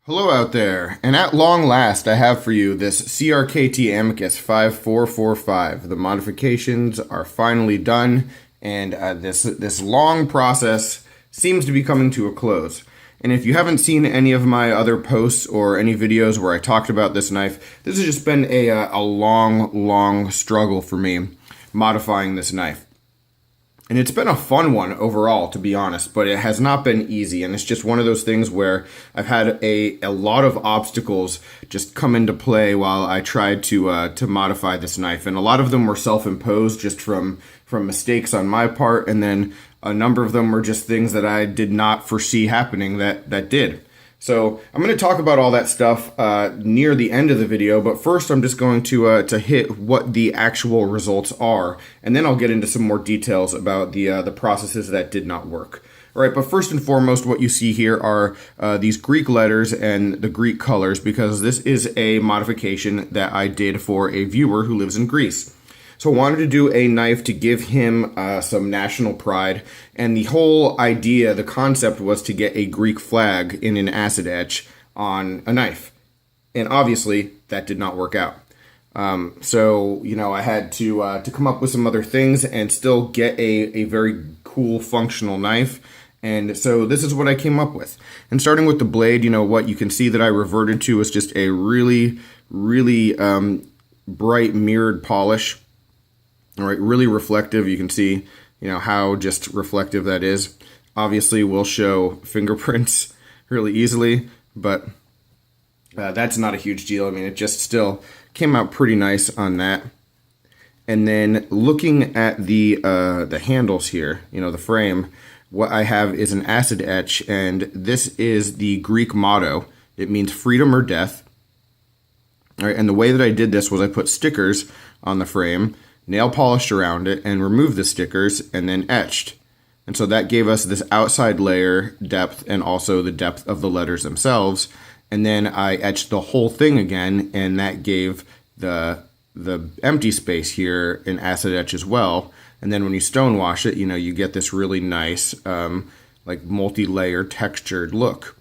Hello out there, and at long last I have for you this CRKT Amicus 5445. The modifications are finally done, and this long process seems to be coming to a close. And if you haven't seen any of my other posts or any videos where I talked about this knife, this has just been a long struggle for me modifying this knife. And it's been a fun one overall, to be honest, but it has not been easy. And it's just one of those things where I've had a lot of obstacles just come into play while I tried to modify this knife. And a lot of them were self-imposed just from mistakes on my part. And then a number of them were just things that I did not foresee happening that did. So I'm going to talk about all that stuff near the end of the video, but first I'm just going to hit what the actual results are, and then I'll get into some more details about the processes that did not work. All right, but first and foremost, what you see here are these Greek letters and the Greek colors, because this is a modification that I did for a viewer who lives in Greece. So I wanted to do a knife to give him some national pride, and the whole idea, the concept was to get a Greek flag in an acid etch on a knife. And obviously, that did not work out. So, you know, I had to come up with some other things and still get a very cool functional knife. And so this is what I came up with. And starting with the blade, you know, what you can see that I reverted to is just a really bright mirrored polish. All right, really reflective. You can see, you know, how just reflective that is. Obviously, we'll show fingerprints really easily, but that's not a huge deal. I mean, it just still came out pretty nice on that. And then looking at the handles here, you know, the frame, what I have is an acid etch, and this is the Greek motto. It means freedom or death. All right, and the way that I did this was I put stickers on the frame, nail polished around it, and removed the stickers, and then etched. And so that gave us this outside layer depth and also the depth of the letters themselves. And then I etched the whole thing again, and that gave the empty space here an acid etch as well. And then when you stonewash it, you know, you get this really nice, like multi-layer textured look.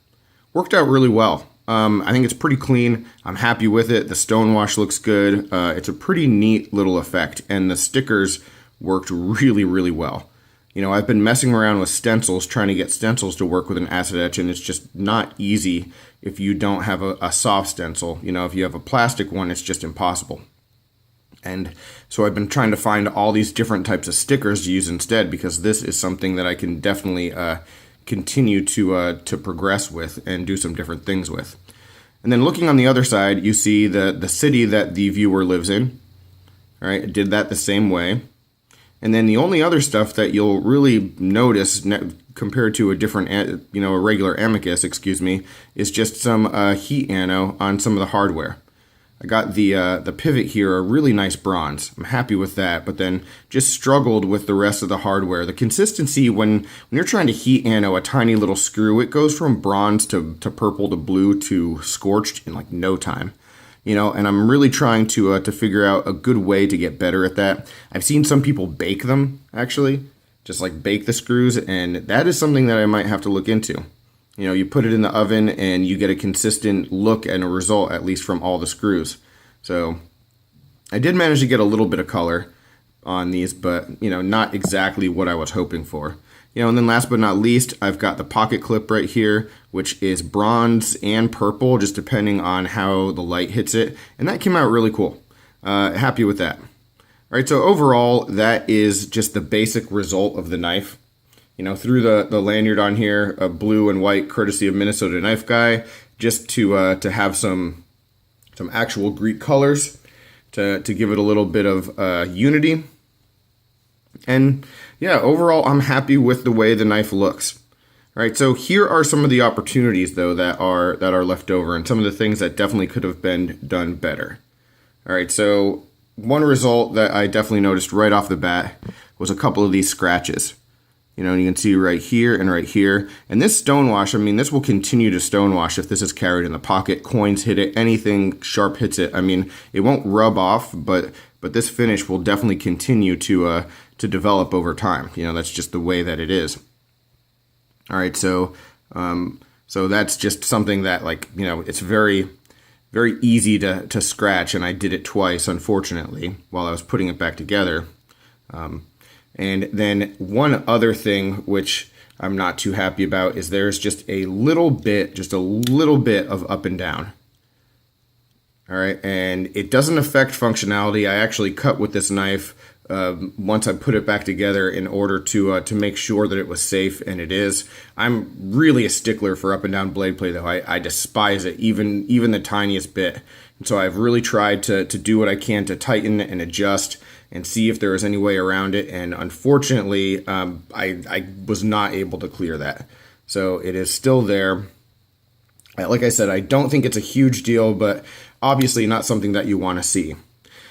Worked out really well. I think it's pretty clean. I'm happy with it. The stonewash looks good. It's a pretty neat little effect, and the stickers worked really well. You know, I've been messing around with stencils, trying to get stencils to work with an acid etch, and it's just not easy if you don't have a soft stencil. You know, if you have a plastic one, it's just impossible. And so I've been trying to find all these different types of stickers to use instead, because this is something that I can definitely continue to progress with and do some different things with. And then looking on the other side, you see the city that the viewer lives in. All right, I did that the same way. And then the only other stuff that you'll really notice compared to a different, you know, a regular Amicus, excuse me, is just some heat ano on some of the hardware. I got the pivot here, a really nice bronze. I'm happy with that, but then just struggled with the rest of the hardware. The consistency, when you're trying to heat ano a tiny little screw, it goes from bronze to purple to blue to scorched in like no time. You know, and I'm really trying to figure out a good way to get better at that. I've seen some people bake them, actually, just like bake the screws, and that is something that I might have to look into. You know, you put it in the oven and you get a consistent look and a result, at least from all the screws. So I did manage to get a little bit of color on these, but, you know, not exactly what I was hoping for. You know, and then last but not least, I've got the pocket clip right here, which is bronze and purple, just depending on how the light hits it. And that came out really cool. Happy with that. All right, so overall, that is just the basic result of the knife. You know, threw the lanyard on here, blue and white, courtesy of Minnesota Knife Guy, just to have some actual Greek colors to give it a little bit of unity. And yeah, overall, I'm happy with the way the knife looks. All right, so here are some of the opportunities though that are left over, and some of the things that definitely could have been done better. All right, so one result that I definitely noticed right off the bat was a couple of these scratches. You know, and you can see right here and right here. And this stonewash, I mean, this will continue to stonewash if this is carried in the pocket. Coins hit it, anything sharp hits it. I mean, it won't rub off, but this finish will definitely continue to develop over time. You know, that's just the way that it is. All right, so So that's just something that, like, you know, it's very, very easy to scratch, and I did it twice, unfortunately, while I was putting it back together. And then one other thing, which I'm not too happy about, is there's just a little bit of up and down. All right, and it doesn't affect functionality. I actually cut with this knife once I put it back together in order to make sure that it was safe, and it is. I'm really a stickler for up and down blade play, though. I despise it, even the tiniest bit. And so I've really tried to do what I can to tighten and adjust and see if there is any way around it. And unfortunately, I was not able to clear that. So it is still there. Like I said, I don't think it's a huge deal, but obviously not something that you want to see.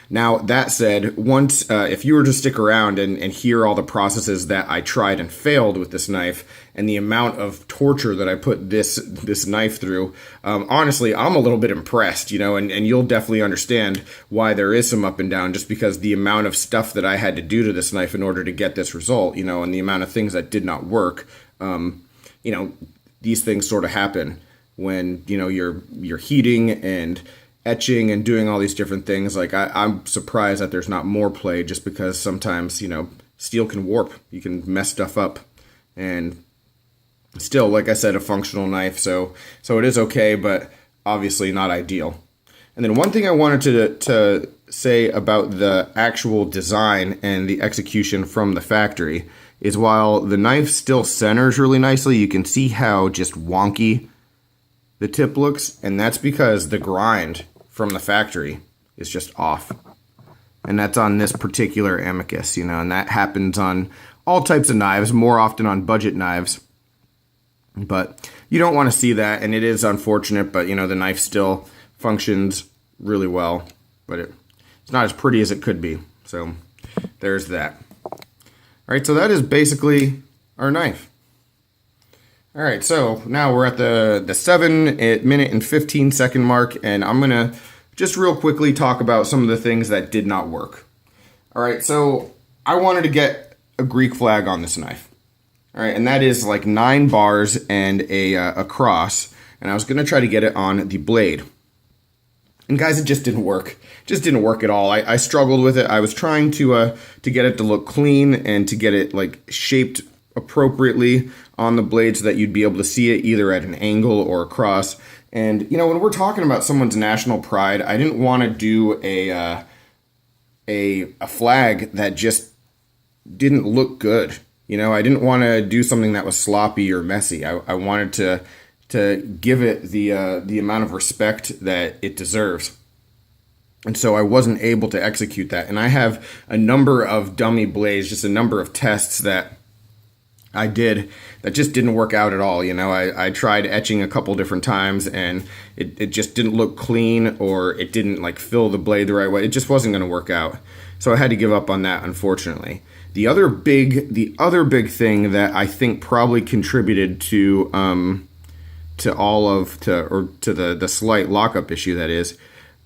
Now, that said, once if you were to stick around and hear all the processes that I tried and failed with this knife, and the amount of torture that I put this knife through, honestly, I'm a little bit impressed, you know, and you'll definitely understand why there is some up and down, just because the amount of stuff that I had to do to this knife in order to get this result, you know, and the amount of things that did not work. You know, these things sort of happen when, you know, you're heating and etching and doing all these different things. Like, I'm surprised that there's not more play, just because sometimes, you know, steel can warp. You can mess stuff up. And still, like I said, a functional knife, so it is okay, but obviously not ideal. And then one thing I wanted to say about the actual design and the execution from the factory is, while the knife still centers really nicely, you can see how just wonky the tip looks, and that's because the grind from the factory is just off. And that's on this particular Amicus, you know, and that happens on all types of knives, more often on budget knives. But you don't want to see that, and it is unfortunate, but, you know, the knife still functions really well, but it's not as pretty as it could be. So there's that. All right, so that is basically our knife. All right, so now we're at the 7-minute and 15-second mark, and I'm going to just real quickly talk about some of the things that did not work. All right, so I wanted to get a Greek flag on this knife. All right, and that is like 9 bars and a cross, and I was going to try to get it on the blade. And guys, it just didn't work. It just didn't work at all. I struggled with it. I was trying to get it to look clean and to get it like shaped appropriately on the blade so that you'd be able to see it either at an angle or across. And, you know, when we're talking about someone's national pride, I didn't want to do a flag that just didn't look good. You know, I didn't want to do something that was sloppy or messy. I wanted to give it the amount of respect that it deserves. And so I wasn't able to execute that. And I have a number of dummy blades, just a number of tests that I did that just didn't work out at all. You know, I tried etching a couple different times, and it just didn't look clean, or it didn't like fill the blade the right way. It just wasn't going to work out. So I had to give up on that, unfortunately. The other big thing that I think probably contributed to the slight lockup issue, that is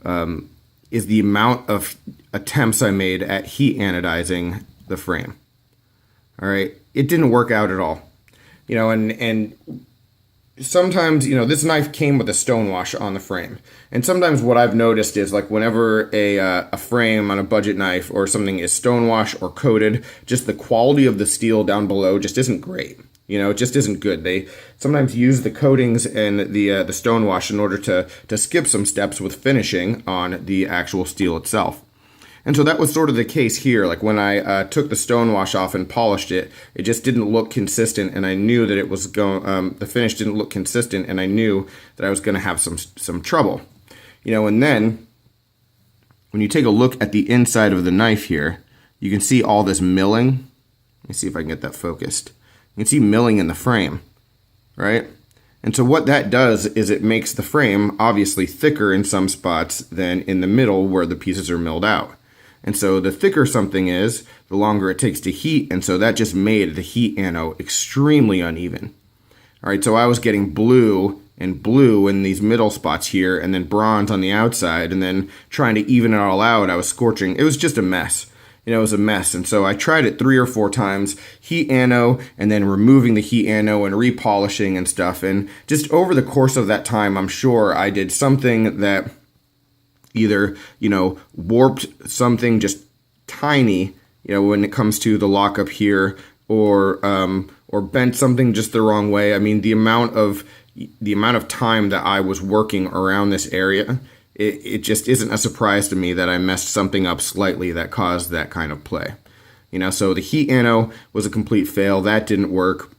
the amount of attempts I made at heat anodizing the frame. All right, it didn't work out at all. You know, and sometimes, you know, this knife came with a stonewash on the frame. And sometimes what I've noticed is, like, whenever a frame on a budget knife or something is stonewash or coated, just the quality of the steel down below just isn't great. You know, it just isn't good. They sometimes use the coatings and the stonewash in order to skip some steps with finishing on the actual steel itself. And so that was sort of the case here. Like, when I took the stonewash off and polished it, it just didn't look consistent, and I knew that it was going. The finish didn't look consistent, and I knew that I was going to have some trouble. You know, and then when you take a look at the inside of the knife here, you can see all this milling. Let me see if I can get that focused. You can see milling in the frame, right? And so what that does is it makes the frame obviously thicker in some spots than in the middle where the pieces are milled out. And so the thicker something is, the longer it takes to heat, and so that just made the heat ano extremely uneven. All right, so I was getting blue in these middle spots here, and then bronze on the outside, and then trying to even it all out, I was scorching. It was just a mess. you know, it was a mess. And so I tried it 3 or 4 times, heat ano, and then removing the heat ano and repolishing and stuff. And just over the course of that time, I'm sure I did something that either, you know, warped something just tiny, you know, when it comes to the lockup here, or bent something just the wrong way. I mean, the amount of time that I was working around this area, it just isn't a surprise to me that I messed something up slightly that caused that kind of play. You know, so the heat ano was a complete fail. That didn't work.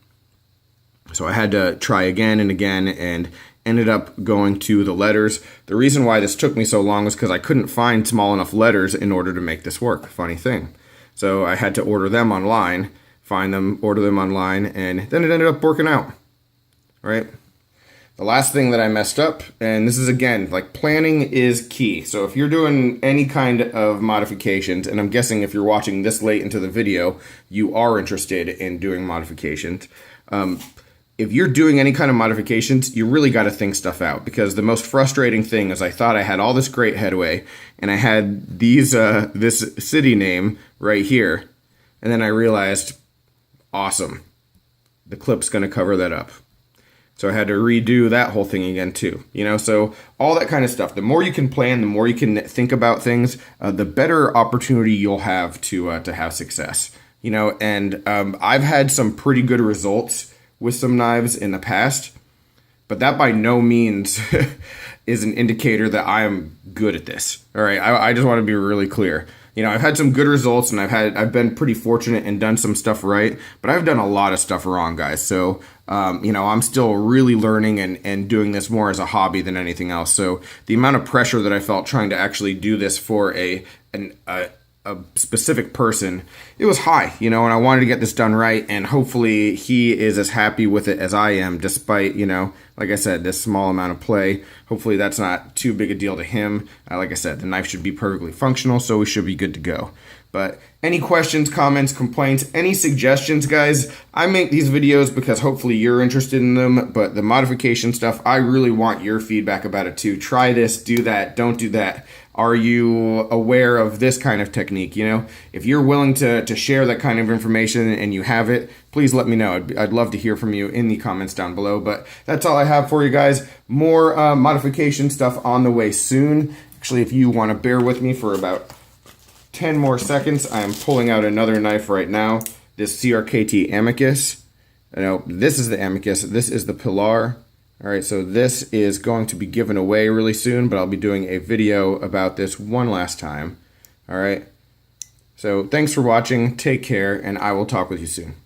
So I had to try again and again, and ended up going to the letters. The reason why this took me so long was because I couldn't find small enough letters in order to make this work. Funny thing. So I had to order them online, find them, order them online, and then it ended up working out. All right. The last thing that I messed up, and this is again, like, planning is key. So if you're doing any kind of modifications, and I'm guessing if you're watching this late into the video, you are interested in doing modifications. If you're doing any kind of modifications, you really got to think stuff out, because the most frustrating thing is I thought I had all this great headway, and I had these this city name right here, and then I realized, awesome, the clip's going to cover that up. So I had to redo that whole thing again too, you know, so all that kind of stuff. The more you can plan, the more you can think about things, the better opportunity you'll have to have success, you know. And I've had some pretty good results with some knives in the past, but that by no means is an indicator that I am good at this. All right, I just want to be really clear. You know, I've had some good results, and I've been pretty fortunate and done some stuff right, but I've done a lot of stuff wrong, guys. So, you know, I'm still really learning and doing this more as a hobby than anything else. So the amount of pressure that I felt trying to actually do this for a specific person, it was high, you know, and I wanted to get this done right, and hopefully he is as happy with it as I am, despite, you know, like I said, this small amount of play. Hopefully that's not too big a deal to him. Like I said, the knife should be perfectly functional, so we should be good to go. But any questions, comments, complaints, any suggestions, guys? I make these videos because hopefully you're interested in them, but the modification stuff, I really want your feedback about it too. Try this, do that, don't do that. Are you aware of this kind of technique? You know, if you're willing to share that kind of information and you have it, please let me know. I'd love to hear from you in the comments down below. But that's all I have for you guys. More modification stuff on the way soon. Actually, if you want to bear with me for about 10 more seconds, I am pulling out another knife right now. This CRKT Amicus. No, this is the Amicus. This is the Pilar. All right, so this is going to be given away really soon, but I'll be doing a video about this one last time. All right, so thanks for watching, take care, and I will talk with you soon.